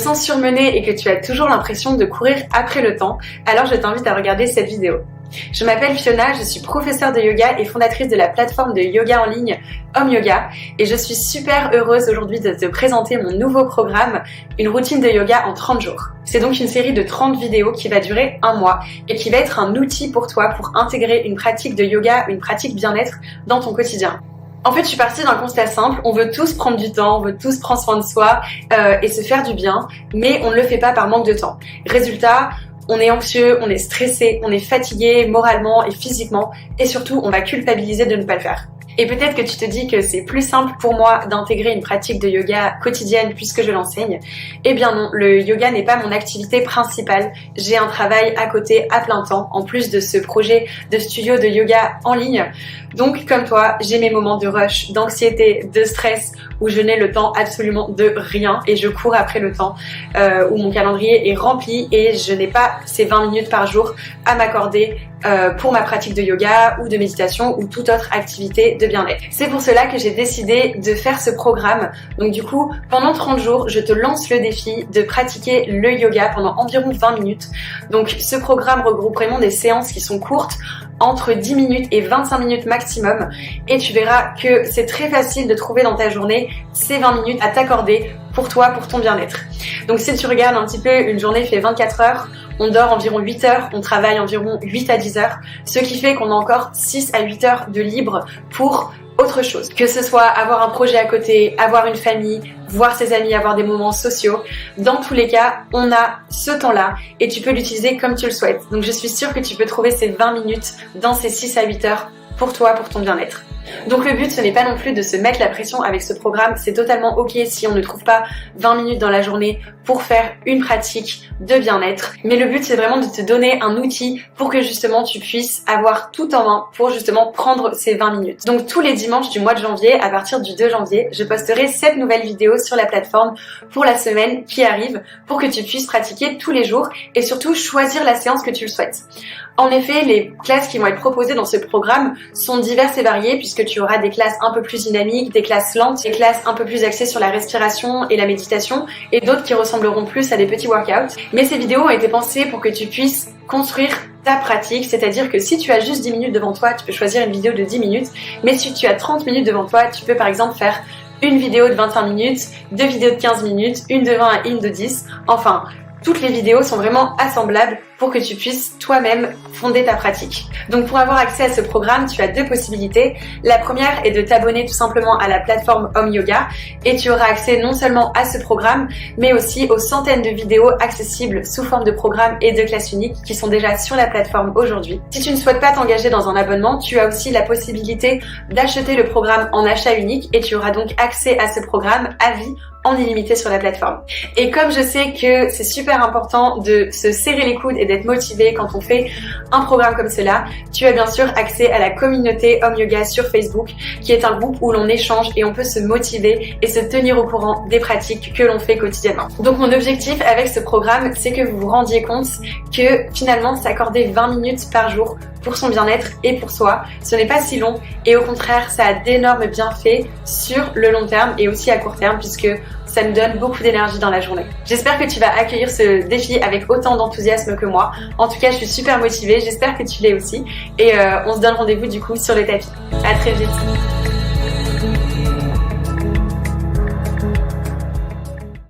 sens surmené et que tu as toujours l'impression de courir après le temps, alors je t'invite à regarder cette vidéo. Je m'appelle Fiona, je suis professeure de yoga et fondatrice de la plateforme de yoga en ligne Home Yoga et je suis super heureuse aujourd'hui de te présenter mon nouveau programme, une routine de yoga en 30 jours. C'est donc une série de 30 vidéos qui va durer 1 mois et qui va être un outil pour toi pour intégrer une pratique de yoga, une pratique bien-être dans ton quotidien. En fait, je suis partie d'un constat simple, on veut tous prendre du temps, on veut tous prendre soin de soi et se faire du bien, mais on ne le fait pas par manque de temps. Résultat, on est anxieux, on est stressé, on est fatigué moralement et physiquement et surtout on va culpabiliser de ne pas le faire. Et peut-être que tu te dis que c'est plus simple pour moi d'intégrer une pratique de yoga quotidienne puisque je l'enseigne. Eh bien non, le yoga n'est pas mon activité principale. J'ai un travail à côté à plein temps, en plus de ce projet de studio de yoga en ligne. Donc comme toi, j'ai mes moments de rush, d'anxiété, de stress, où je n'ai le temps absolument de rien et je cours après le temps, où mon calendrier est rempli et je n'ai pas ces 20 minutes par jour à m'accorder pour ma pratique de yoga ou de méditation ou toute autre activité de bien-être. C'est pour cela que j'ai décidé de faire ce programme. Donc du coup, pendant 30 jours, je te lance le défi de pratiquer le yoga pendant environ 20 minutes. Donc ce programme regroupe vraiment des séances qui sont courtes, entre 10 minutes et 25 minutes maximum, et tu verras que c'est très facile de trouver dans ta journée ces 20 minutes à t'accorder pour toi, pour ton bien-être. Donc si tu regardes un petit peu, une journée fait 24 heures, on dort environ 8 heures, on travaille environ 8 à 10 heures, ce qui fait qu'on a encore 6 à 8 heures de libre pour autre chose. Que ce soit avoir un projet à côté, avoir une famille, voir ses amis, avoir des moments sociaux. Dans tous les cas, on a ce temps-là et tu peux l'utiliser comme tu le souhaites. Donc je suis sûre que tu peux trouver ces 20 minutes dans ces 6 à 8 heures pour toi, pour ton bien-être. Donc le but, ce n'est pas non plus de se mettre la pression avec ce programme. C'est totalement ok si on ne trouve pas 20 minutes dans la journée pour faire une pratique de bien-être. Mais le but, c'est vraiment de te donner un outil pour que justement tu puisses avoir tout en main pour justement prendre ces 20 minutes. Donc tous les dimanches du mois de janvier, à partir du 2 janvier, je posterai 7 nouvelles vidéos sur la plateforme pour la semaine qui arrive pour que tu puisses pratiquer tous les jours et surtout choisir la séance que tu le souhaites. En effet, les classes qui vont être proposées dans ce programme sont diverses et variées puisque tu auras des classes un peu plus dynamiques, des classes lentes, des classes un peu plus axées sur la respiration et la méditation et d'autres qui ressembleront plus à des petits workouts. Mais ces vidéos ont été pensées pour que tu puisses construire ta pratique, c'est-à-dire que si tu as juste 10 minutes devant toi, tu peux choisir une vidéo de 10 minutes, mais si tu as 30 minutes devant toi, tu peux par exemple faire une vidéo de 25 minutes, 2 vidéos de 15 minutes, une de 20 et une de 10, enfin, toutes les vidéos sont vraiment assemblables pour que tu puisses toi-même fonder ta pratique. Donc pour avoir accès à ce programme, tu as 2 possibilités. La première est de t'abonner tout simplement à la plateforme Home Yoga et tu auras accès non seulement à ce programme, mais aussi aux centaines de vidéos accessibles sous forme de programmes et de classes uniques qui sont déjà sur la plateforme aujourd'hui. Si tu ne souhaites pas t'engager dans un abonnement, tu as aussi la possibilité d'acheter le programme en achat unique et tu auras donc accès à ce programme à vie en illimité sur la plateforme. Et comme je sais que c'est super important de se serrer les coudes et d'être motivé quand on fait un programme comme cela, tu as bien sûr accès à la communauté Home Yoga sur Facebook, qui est un groupe où l'on échange et on peut se motiver et se tenir au courant des pratiques que l'on fait quotidiennement. Donc mon objectif avec ce programme, c'est que vous vous rendiez compte que finalement s'accorder 20 minutes par jour pour son bien-être et pour soi, ce n'est pas si long et au contraire, ça a d'énormes bienfaits sur le long terme et aussi à court terme puisque ça nous donne beaucoup d'énergie dans la journée. J'espère que tu vas accueillir ce défi avec autant d'enthousiasme que moi. En tout cas, je suis super motivée, j'espère que tu l'es aussi et on se donne rendez-vous du coup sur le tapis. À très vite.